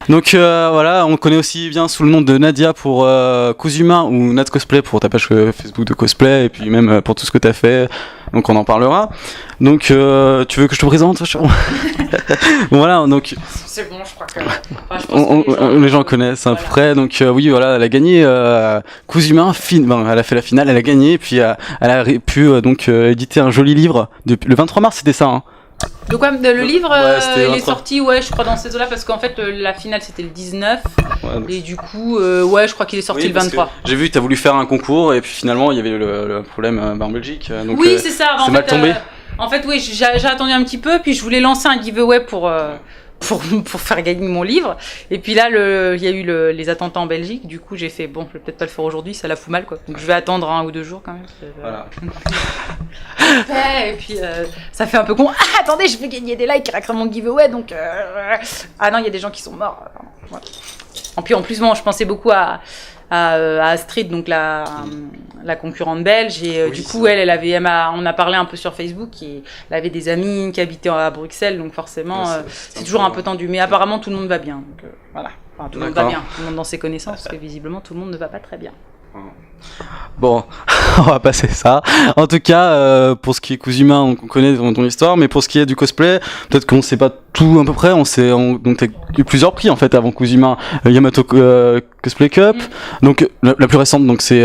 Donc voilà, on connaît aussi bien sous le nom de Nadia pour Kuzuma ou Nat Cosplay pour ta page Facebook de cosplay et puis même pour tout ce que t'as fait. Donc on en parlera. Donc tu veux que je te présente? Voilà, donc c'est bon, je crois que les gens connaissent à peu près. Donc oui, voilà, elle a gagné Kuzuma, elle a fait la finale, elle a gagné et puis elle a pu donc éditer un joli livre le 23 mars, c'était ça hein. De quoi? Le livre, ouais, il est sorti, ouais, je crois dans ces eaux-là, parce qu'en fait, la finale c'était le 19, et du coup, ouais, je crois qu'il est sorti le 23. J'ai vu que tu as voulu faire un concours, et puis finalement, il y avait le problème en Belgique. Donc, oui, c'est ça. C'est mal tombé. En fait, oui, j'ai attendu un petit peu, puis je voulais lancer un giveaway pour faire gagner mon livre. Et puis là, il y a eu les attentats en Belgique. Du coup, j'ai fait, bon, je vais peut-être pas le faire aujourd'hui, ça la fout mal, quoi. Donc je vais attendre 1 ou 2 jours quand même. Voilà. Et puis, ça fait un peu con. Ah, attendez, je vais gagner des likes grâce à mon giveaway. Donc, ah non, il y a des gens qui sont morts. Voilà. Et puis en plus, bon, je pensais beaucoup à Astrid, donc la concurrente belge, et oui, du coup on a parlé un peu sur Facebook, et elle avait des amis qui habitaient à Bruxelles, donc forcément c'est toujours un peu tendu, mais apparemment tout le monde va bien, donc voilà, enfin, tout le monde va bien, tout le monde dans ses connaissances, parce que visiblement tout le monde ne va pas très bien. Bon, on va passer ça. En tout cas, pour ce qui est Kuzuma, on connaît ton histoire, mais pour ce qui est du cosplay, peut-être qu'on sait pas tout à peu près. Donc t'as eu plusieurs prix en fait avant Kuzuma, Yamato Cosplay Cup. Donc la plus récente, donc c'est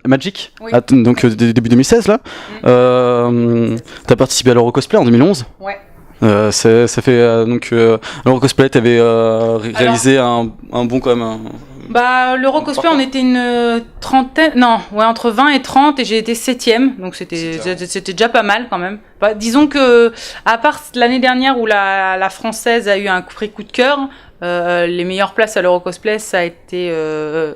Magic, oui. Donc début 2016 là. T'as participé à l'Eurocosplay en 2011. Ouais. Ça fait donc l'Eurocosplay, t'avais réalisé un bon quand même. Bah, l'Eurocosplay, on était une trentaine, non, ouais, entre 20 et 30, et j'ai été 7e, donc c'était déjà pas mal quand même. Bah, disons que, à part l'année dernière où la française a eu un prix coup de cœur, les meilleures places à l'Eurocosplay, ça a été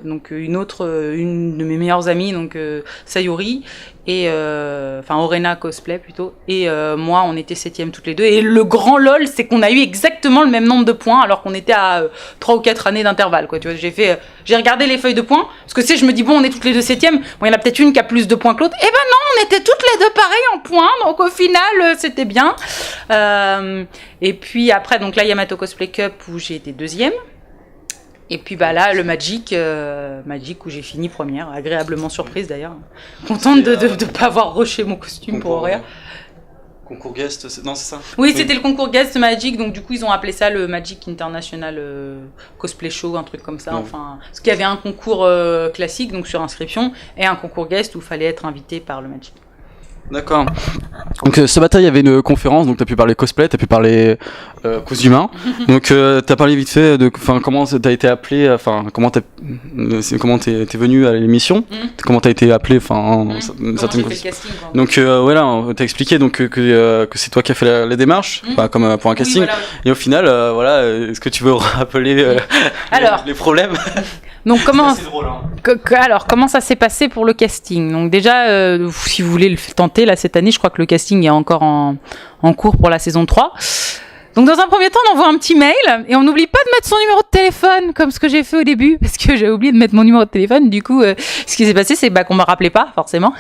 donc une de mes meilleures amies, donc Sayuri, et enfin Orena Cosplay plutôt, et moi on était 7e toutes les deux, et le grand lol c'est qu'on a eu exactement le même nombre de points alors qu'on était à 3 ou 4 années d'intervalle, quoi. Tu vois, j'ai regardé les feuilles de points, parce que je me dis bon, on est toutes les deux 7e, bon il y en a peut-être une qui a plus de points que l'autre, et ben non, on était toutes les deux pareilles en points, donc au final c'était bien. Et puis après, donc là Yamato Cosplay Cup où j'ai été 2e. Et puis bah là, le Magic où j'ai fini première, agréablement surprise d'ailleurs. Contente de pas avoir rushé mon costume pour rien. Concours guest, non c'est ça? Oui, c'était le concours guest Magic, donc du coup ils ont appelé ça le Magic International Cosplay Show, un truc comme ça. Enfin, parce qu'il y avait un concours classique, donc sur inscription, et un concours guest où il fallait être invité par le Magic. D'accord. Donc ce matin il y avait une conférence, donc t'as pu parler cosplay, t'as pu parler Kuzuma. Donc t'as parlé vite fait de, enfin comment t'as été appelé, enfin comment t'es venu à l'émission, comment t'as été appelé, enfin certaines casting, donc voilà, t'as expliqué donc que c'est toi qui as fait la démarche, comme pour un casting. Oui, voilà. Et au final, voilà, est-ce que tu veux rappeler les problèmes? Donc comment ça s'est passé pour le casting? Donc déjà, si vous voulez le tenter là cette année, je crois que le casting est encore en cours pour la saison 3. Donc dans un premier temps, on envoie un petit mail et on n'oublie pas de mettre son numéro de téléphone comme ce que j'ai fait au début, parce que j'ai oublié de mettre mon numéro de téléphone. Du coup, ce qui s'est passé, c'est qu'on me rappelait pas forcément.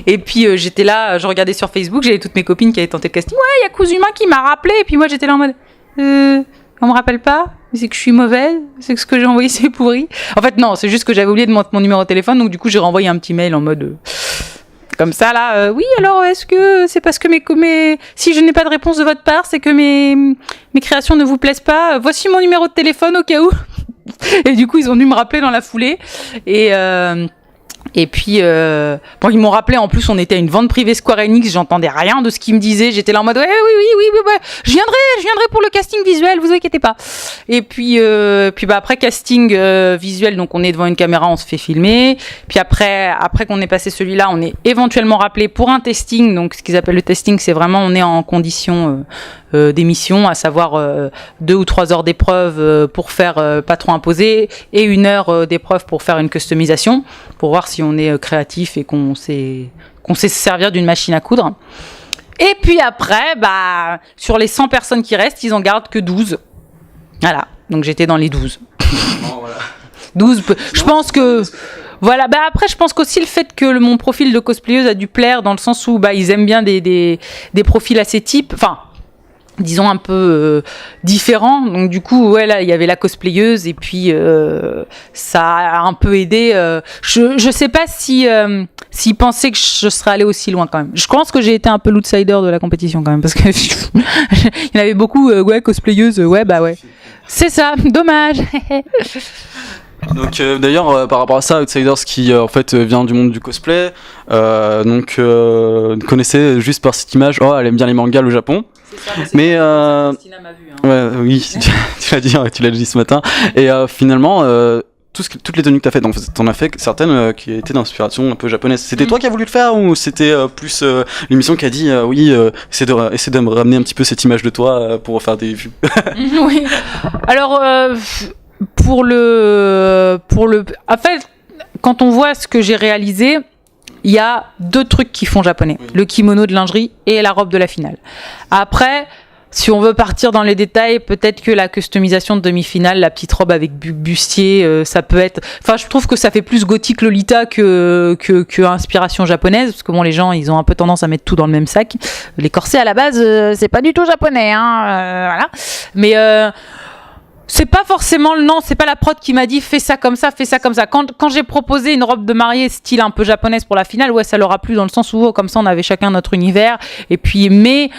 Et puis j'étais là, je regardais sur Facebook, j'avais toutes mes copines qui avaient tenté le casting. Ouais, il y a Kuzuma qui m'a rappelé. Et puis moi j'étais là en mode on me rappelle pas, c'est que je suis mauvaise, c'est que ce que j'ai envoyé c'est pourri. En fait non, c'est juste que j'avais oublié de mettre mon numéro de téléphone, donc du coup j'ai renvoyé un petit mail en mode comme ça là. Oui, alors est-ce que c'est parce que si je n'ai pas de réponse de votre part, c'est que mes créations ne vous plaisent pas? Voici mon numéro de téléphone au cas où. Et du coup ils ont dû me rappeler dans la foulée. Et puis, bon, ils m'ont rappelé, en plus, on était à une vente privée Square Enix, j'entendais rien de ce qu'ils me disaient, j'étais là en mode, ouais, oui, je viendrai pour le casting visuel, vous inquiétez pas. Et puis bah, après casting visuel, donc on est devant une caméra, on se fait filmer. Puis après qu'on ait passé celui-là, on est éventuellement rappelé pour un testing, donc ce qu'ils appellent le testing, c'est vraiment, on est en condition d'émission, à savoir 2 ou 3 heures d'épreuve pour faire pas trop imposé, et 1 heure d'épreuve pour faire une customisation, pour voir si on est créatif et qu'on sait se servir d'une machine à coudre. Et puis après, bah, sur les 100 personnes qui restent, ils en gardent que 12. Voilà, donc j'étais dans les 12. Oh, voilà. 12, je pense que... Voilà, bah après je pense qu'aussi le fait que mon profil de cosplayeuse a dû plaire, dans le sens où bah, ils aiment bien des profils assez types, enfin... disons un peu différent. Donc du coup, ouais, là, il y avait la cosplayeuse et puis ça a un peu aidé. Je sais pas si s'ils pensaient que je serais allée aussi loin quand même. Je pense que j'ai été un peu l'outsider de la compétition quand même parce que il y en avait beaucoup. Ouais, cosplayeuse. Ouais, bah ouais. C'est ça. Dommage. Donc d'ailleurs par rapport à ça, Outsiders qui en fait vient du monde du cosplay, connaissait juste par cette image, oh elle aime bien les mangas le Japon. Mais Christina m'a vu, hein. ouais, oui, tu l'as dit ce matin. Et finalement toutes les tenues que t'as faites, donc t'en as fait certaines qui étaient d'inspiration un peu japonaise. C'était toi qui as voulu le faire ou c'était plus l'émission qui a dit oui, essaie de me ramener un petit peu cette image de toi pour faire des vues. Oui. Alors pour le en fait quand on voit ce que j'ai réalisé, il y a 2 trucs qui font japonais, le kimono de lingerie et la robe de la finale. Après, si on veut partir dans les détails, peut-être que la customisation de demi-finale, la petite robe avec bustier, ça peut être... Enfin, je trouve que ça fait plus gothique Lolita que inspiration japonaise, parce que bon, les gens, ils ont un peu tendance à mettre tout dans le même sac. Les corsets, à la base, c'est pas du tout japonais, hein, voilà. Mais... c'est pas forcément c'est pas la prod qui m'a dit fais ça comme ça. Quand j'ai proposé une robe de mariée style un peu japonaise pour la finale, ouais, ça leur a plu dans le sens où comme ça on avait chacun notre univers. Et puis mais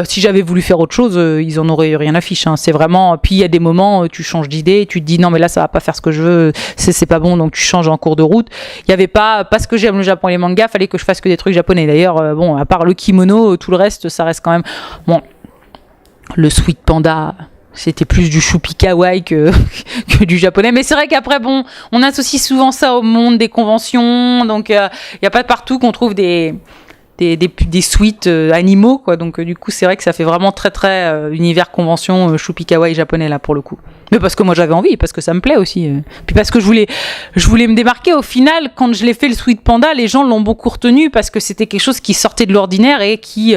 si j'avais voulu faire autre chose, ils en auraient rien à fiche. Hein. C'est vraiment. Puis il y a des moments tu changes d'idée, tu te dis non mais là ça va pas faire ce que je veux, c'est pas bon donc tu changes en cours de route. Il y avait pas parce que j'aime le Japon et les mangas, fallait que je fasse que des trucs japonais. D'ailleurs bon à part le kimono, tout le reste ça reste quand même bon le sweet panda. C'était plus du choupi kawaii que du japonais. Mais c'est vrai qu'après, bon, on associe souvent ça au monde des conventions. Donc, il n'y a pas partout qu'on trouve des suites animaux, quoi. Donc, du coup, c'est vrai que ça fait vraiment très, très univers convention choupi kawaii japonais, là, pour le coup. Mais parce que moi, j'avais envie, parce que ça me plaît aussi. Puis parce que je voulais me démarquer. Au final, quand je l'ai fait, le sweet panda, les gens l'ont beaucoup retenu parce que c'était quelque chose qui sortait de l'ordinaire et qui...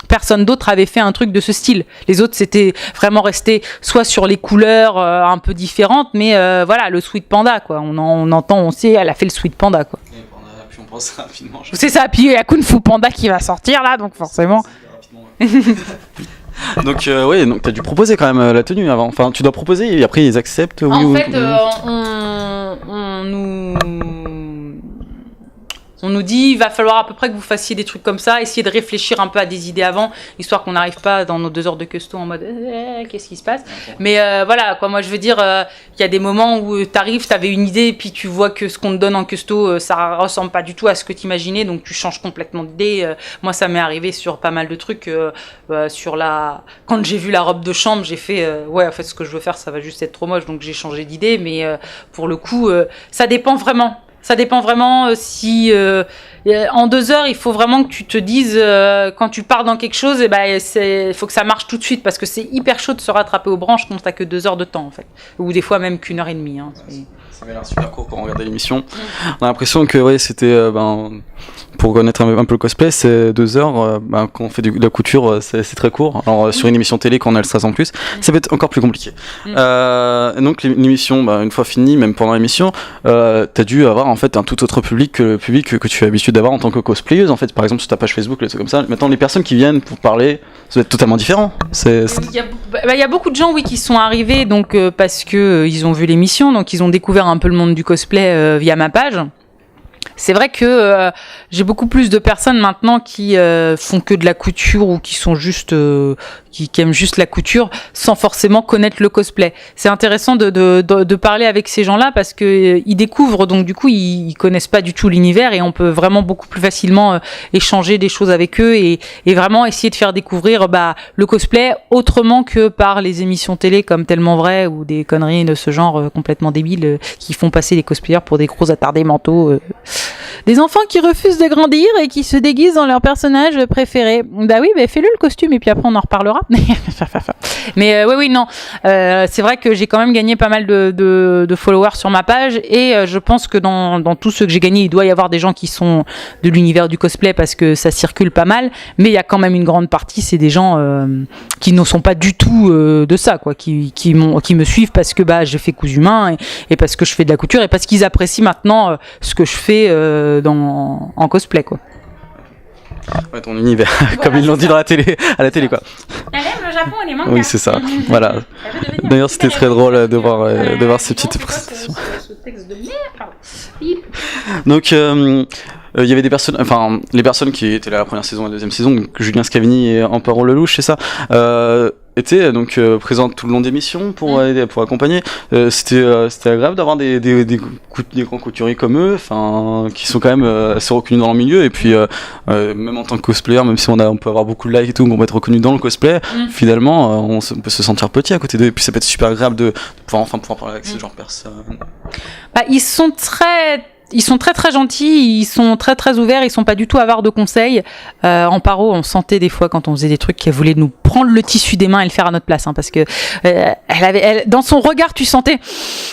personne d'autre avait fait un truc de ce style. Les autres, c'était vraiment resté soit sur les couleurs un peu différentes, mais voilà, le sweet panda, quoi. On entend, on sait, elle a fait le sweet panda, quoi. Puis on pense rapidement. C'est ça, puis il y a Kung Fu Panda qui va sortir, là, donc forcément. Donc oui, donc t'as dû proposer quand même la tenue avant. Enfin, tu dois proposer et après ils acceptent. Oui, en ou... fait, on nous dit il va falloir à peu près que vous fassiez des trucs comme ça, essayer de réfléchir un peu à des idées avant, histoire qu'on n'arrive pas dans nos 2 heures de custo en mode qu'est-ce qui se passe. Mais voilà, quoi, moi je veux dire, il y a des moments où t'avais une idée, et puis tu vois que ce qu'on te donne en custo, ça ressemble pas du tout à ce que t'imaginais, donc tu changes complètement d'idée. Moi ça m'est arrivé sur pas mal de trucs, quand j'ai vu la robe de chambre, j'ai fait ouais, en fait ce que je veux faire ça va juste être trop moche, donc j'ai changé d'idée, mais pour le coup, ça dépend vraiment. Ça dépend vraiment si en 2 heures il faut vraiment que tu te dises quand tu pars dans quelque chose, il faut que ça marche tout de suite parce que c'est hyper chaud de se rattraper aux branches quand t'as que 2 heures de temps en fait, ou des fois même qu'1 heure et demie. Hein, ça avait l'air super court quand on regardait l'émission. On a l'impression que ouais, c'était pour connaître un peu le cosplay, c'est 2 heures. Quand on fait de la couture, c'est très court. Alors sur une émission télé, quand on a le stress en plus, ça peut être encore plus compliqué. Donc l'émission, une fois finie, même pendant l'émission, t'as dû avoir en fait un tout autre public que le public que tu as l'habitude d'avoir en tant que cosplayeuse. En fait, par exemple sur ta page Facebook, les trucs comme ça. Maintenant, les personnes qui viennent pour parler, ça va être totalement différent. Il y a beaucoup de gens, oui, qui sont arrivés donc parce que ils ont vu l'émission, donc ils ont découvert un peu le monde du cosplay via ma page. C'est vrai que j'ai beaucoup plus de personnes maintenant qui font que de la couture ou qui sont juste qui aiment juste la couture sans forcément connaître le cosplay. C'est intéressant de parler avec ces gens-là parce que ils découvrent, donc du coup ils connaissent pas du tout l'univers et on peut vraiment beaucoup plus facilement échanger des choses avec eux et vraiment essayer de faire découvrir le cosplay autrement que par les émissions télé comme Tellement Vrai ou des conneries de ce genre complètement débiles qui font passer les cosplayers pour des gros attardés mentaux. Des enfants qui refusent de grandir et qui se déguisent dans leur personnage préféré. Bah oui, fais-le le costume et puis après on en reparlera. Mais oui, non. C'est vrai que j'ai quand même gagné pas mal de followers sur ma page et je pense que dans tous ceux que j'ai gagnés, il doit y avoir des gens qui sont de l'univers du cosplay parce que ça circule pas mal. Mais il y a quand même une grande partie, c'est des gens qui ne sont pas du tout de ça, quoi, qui me suivent parce que je fais cousu main et parce que je fais de la couture et parce qu'ils apprécient maintenant ce que je fais en cosplay, quoi. Ouais, ton univers, voilà, comme ils l'ont dit à la télé, quoi. Elle aime le Japon et les mangas. Oui, c'est ça. Voilà. D'ailleurs, c'était très drôle de voir ces petites présentations. Ce texte de merde. Donc, il y avait des personnes, enfin, les personnes qui étaient là la première saison et la deuxième saison, donc Julien Scavini et Amparo Lelouch, c'est ça, étaient donc présentes tout le long des missions pour accompagner. C'était agréable d'avoir des grands couturiers comme eux, enfin, qui sont quand même assez reconnus dans le milieu, et puis même en tant que cosplayer, même si on peut avoir beaucoup de likes et tout, on peut être reconnu dans le cosplay, finalement, on peut se sentir petit à côté d'eux, et puis ça peut être super agréable de pouvoir parler avec ce genre de personnes. Bah, ils sont très très gentils, ils sont très très ouverts, ils sont pas du tout avares de conseils. Amparo, on sentait des fois quand on faisait des trucs qu'elle voulait nous prendre le tissu des mains et le faire à notre place, hein, parce que dans son regard tu sentais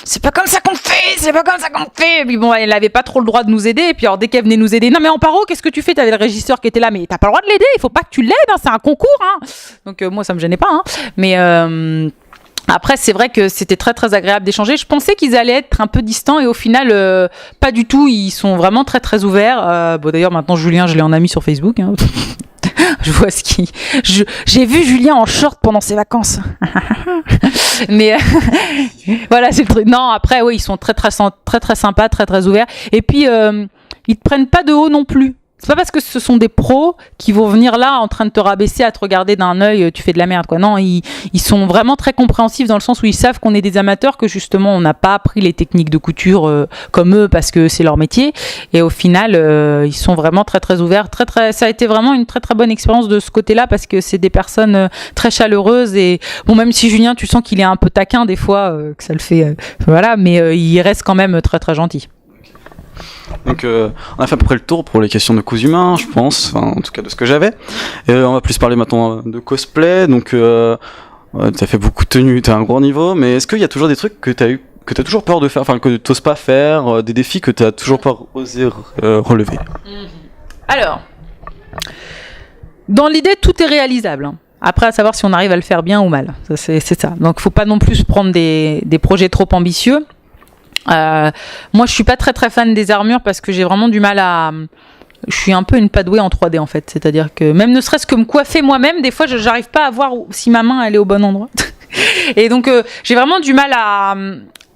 c'est pas comme ça qu'on fait. Et puis bon, elle avait pas trop le droit de nous aider. Et puis alors dès qu'elle venait nous aider, non mais Amparo, qu'est-ce que tu fais? T'avais le régisseur qui était là, mais t'as pas le droit de l'aider, il faut pas que tu l'aides, hein, c'est un concours. Hein. Donc moi ça me gênait pas, hein. Mais après, c'est vrai que c'était très très agréable d'échanger. Je pensais qu'ils allaient être un peu distants et au final, pas du tout. Ils sont vraiment très très ouverts. Bon, d'ailleurs, maintenant Julien, je l'ai en ami sur Facebook. Hein. Je vois j'ai vu Julien en short pendant ses vacances. Mais voilà, c'est le truc. Non, après, oui, ils sont très très sympas, très très ouverts. Et puis, ils te prennent pas de haut non plus. C'est pas parce que ce sont des pros qui vont venir là en train de te rabaisser, à te regarder d'un œil, tu fais de la merde, quoi. Non, ils sont vraiment très compréhensifs dans le sens où ils savent qu'on est des amateurs, que justement on n'a pas appris les techniques de couture comme eux parce que c'est leur métier. Et au final, ils sont vraiment très très ouverts. Ça a été vraiment une très très bonne expérience de ce côté-là parce que c'est des personnes très chaleureuses et bon, même si Julien, tu sens qu'il est un peu taquin des fois, que ça le fait, voilà, mais il reste quand même très très gentil. Donc on a fait à peu près le tour pour les questions de cous humains, je pense, enfin, en tout cas de ce que j'avais. Et on va plus parler maintenant de cosplay. Donc t'as fait beaucoup de tenues, t'as un gros niveau, mais est-ce qu'il y a toujours des trucs que t'as toujours peur de faire, enfin que t'oses pas faire, des défis que t'as toujours pas osé relever? Alors, dans l'idée, tout est réalisable. Hein. Après, à savoir si on arrive à le faire bien ou mal. C'est ça. Donc, faut pas non plus prendre des projets trop ambitieux. Moi, je suis pas très très fan des armures parce que j'ai vraiment du mal je suis un peu une padouée en 3D en fait. C'est-à-dire que même ne serait-ce que me coiffer moi-même, des fois, j'arrive pas à voir si ma main elle est au bon endroit. Et donc, j'ai vraiment du mal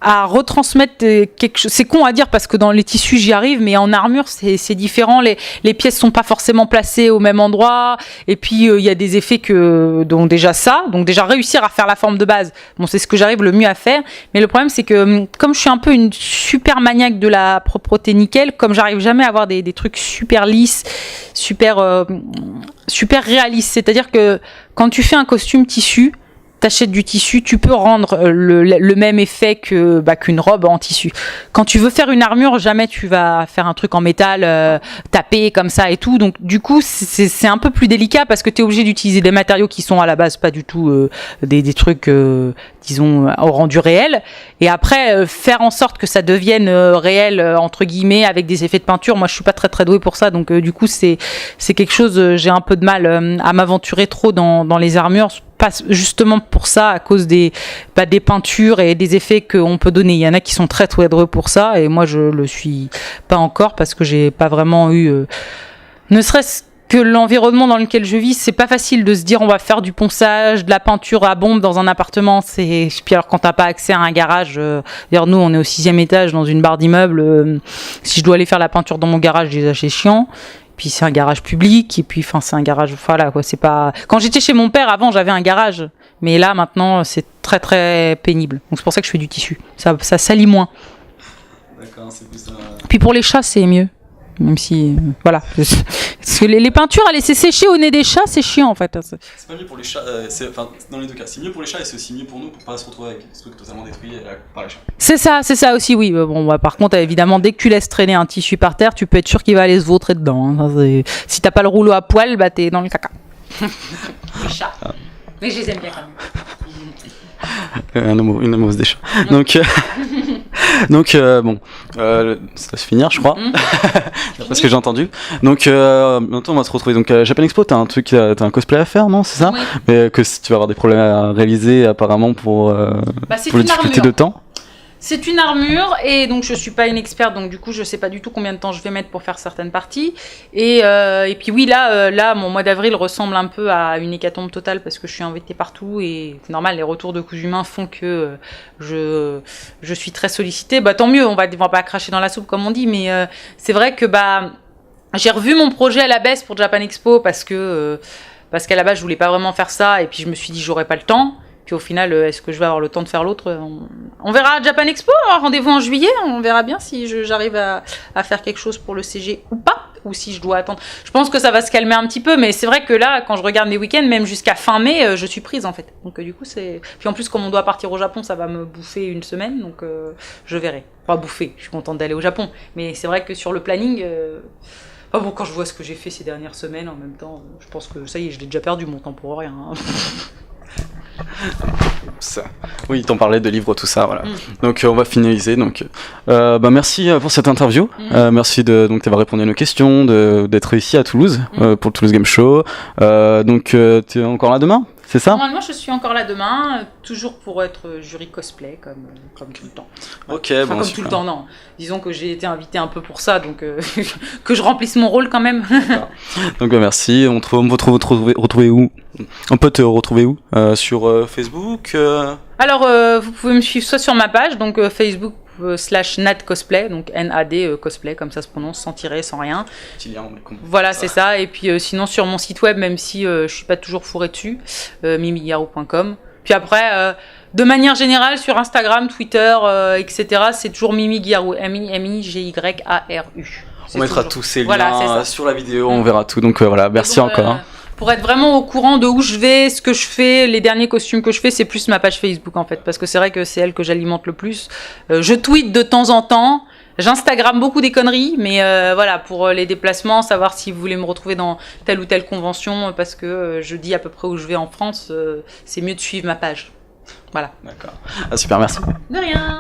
à retransmettre quelque chose. C'est con à dire parce que dans les tissus j'y arrive, mais en armure c'est différent. Les pièces sont pas forcément placées au même endroit. Et puis il y a des effets donc déjà réussir à faire la forme de base. Bon, c'est ce que j'arrive le mieux à faire. Mais le problème c'est que comme je suis un peu une super maniaque de la propreté nickel, comme j'arrive jamais à avoir des trucs super lisses, super réalistes. C'est-à-dire que quand tu fais un costume tissu, t'achètes du tissu, tu peux rendre le même effet qu'une robe en tissu. Quand tu veux faire une armure, jamais tu vas faire un truc en métal tapé comme ça et tout. Donc du coup, c'est un peu plus délicat parce que tu es obligé d'utiliser des matériaux qui sont à la base pas du tout des trucs disons au rendu réel. Et après faire en sorte que ça devienne réel entre guillemets avec des effets de peinture. Moi, je suis pas très très douée pour ça. Donc du coup, c'est quelque chose j'ai un peu de mal à m'aventurer trop dans les armures. Pas justement pour ça, à cause des peintures et des effets qu'on peut donner. Il y en a qui sont très doués pour ça, et moi je le suis pas encore parce que j'ai pas vraiment eu. Ne serait-ce que l'environnement dans lequel je vis, c'est pas facile de se dire on va faire du ponçage, de la peinture à bombe dans un appartement. Puis alors quand t'as pas accès à un garage, d'ailleurs nous on est au 6e étage dans une barre d'immeuble. Si je dois aller faire la peinture dans mon garage, déjà c'est chiant. Puis c'est un garage public et puis enfin c'est un garage voilà quoi, c'est pas quand j'étais chez mon père avant j'avais un garage mais là maintenant c'est très très pénible. Donc c'est pour ça que je fais du tissu. Ça salit moins. D'accord, c'est plus ça. Puis pour les chats c'est mieux. Même si voilà parce que les peintures à laisser sécher au nez des chats c'est chiant en fait. C'est pas mieux pour les chats, dans les deux cas, c'est mieux pour les chats et c'est aussi mieux pour nous pour pas se retrouver avec des trucs totalement détruits par les chats. C'est ça aussi oui. Bon par contre évidemment dès que tu laisses traîner un tissu par terre, tu peux être sûr qu'il va aller se vautrer dedans. Hein. Si t'as pas le rouleau à poil, bah t'es dans le caca. Les chats. Mais je les aime bien quand même. Une amoureuse des chats. Donc bon, ça va se finir, je crois. D'après ce que j'ai entendu. Donc maintenant on va se retrouver. Donc à Japan Expo, t'as un cosplay à faire, non? C'est ça? Oui. Mais que tu vas avoir des problèmes à réaliser apparemment pour les difficultés de temps. C'est une armure et donc je suis pas une experte, donc du coup je sais pas du tout combien de temps je vais mettre pour faire certaines parties. Et puis oui, là mon mois d'avril ressemble un peu à une hécatombe totale parce que je suis invitée partout et c'est normal, les retours de coups humains font que je suis très sollicitée. Bah tant mieux, on va pas cracher dans la soupe comme on dit, mais c'est vrai que j'ai revu mon projet à la baisse pour Japan Expo parce qu'à la base je voulais pas vraiment faire ça et puis je me suis dit j'aurais pas le temps. Puis au final, est-ce que je vais avoir le temps de faire l'autre? On verra à Japan Expo, rendez-vous en juillet, on verra bien si j'arrive à faire quelque chose pour le CG ou pas, ou si je dois attendre. Je pense que ça va se calmer un petit peu, mais c'est vrai que là, quand je regarde mes week-ends, même jusqu'à fin mai, je suis prise en fait. Donc du coup, c'est... Puis en plus, comme on doit partir au Japon, ça va me bouffer une semaine, donc je verrai. Pas bouffer, je suis contente d'aller au Japon. Mais c'est vrai que sur le planning... bon, quand je vois ce que j'ai fait ces dernières semaines, en même temps, je pense que ça y est, je l'ai déjà perdu mon temps pour rien. Hein. Ça. Oui, t'en parlais de livres, tout ça, voilà. Donc on va finaliser. Donc, merci pour cette interview. Merci donc d'avoir répondu à nos questions, d'être ici à Toulouse pour le Toulouse Game Show. Donc tu es encore là demain, c'est ça? Normalement, je suis encore là demain, toujours pour être jury cosplay, comme tout le temps. Ok, enfin, bon, comme super. tout le temps, non. Disons que j'ai été invitée un peu pour ça, donc que je remplisse mon rôle quand même. Donc merci. On peut retrouver où? On peut te retrouver où? Sur Facebook Alors, vous pouvez me suivre soit sur ma page, donc Facebook /Nad Cosplay, donc NAD Cosplay, comme ça se prononce, sans tirer, sans rien. Petit lien, voilà, c'est ça. Et puis sinon sur mon site web, même si je suis pas toujours fourrée dessus, mimigiarou.com. Puis après, de manière générale, sur Instagram, Twitter, etc., c'est toujours Mimi Giarou, MIMIGYARU. On mettra tous ces liens sur la vidéo, on verra tout. Donc voilà, merci encore. Pour être vraiment au courant de où je vais, ce que je fais, les derniers costumes que je fais, c'est plus ma page Facebook en fait, parce que c'est vrai que c'est elle que j'alimente le plus. Je tweete de temps en temps, j'Instagramme beaucoup des conneries, mais voilà, pour les déplacements, savoir si vous voulez me retrouver dans telle ou telle convention, parce que je dis à peu près où je vais en France, c'est mieux de suivre ma page. Voilà. D'accord. Ah, super, merci. De rien.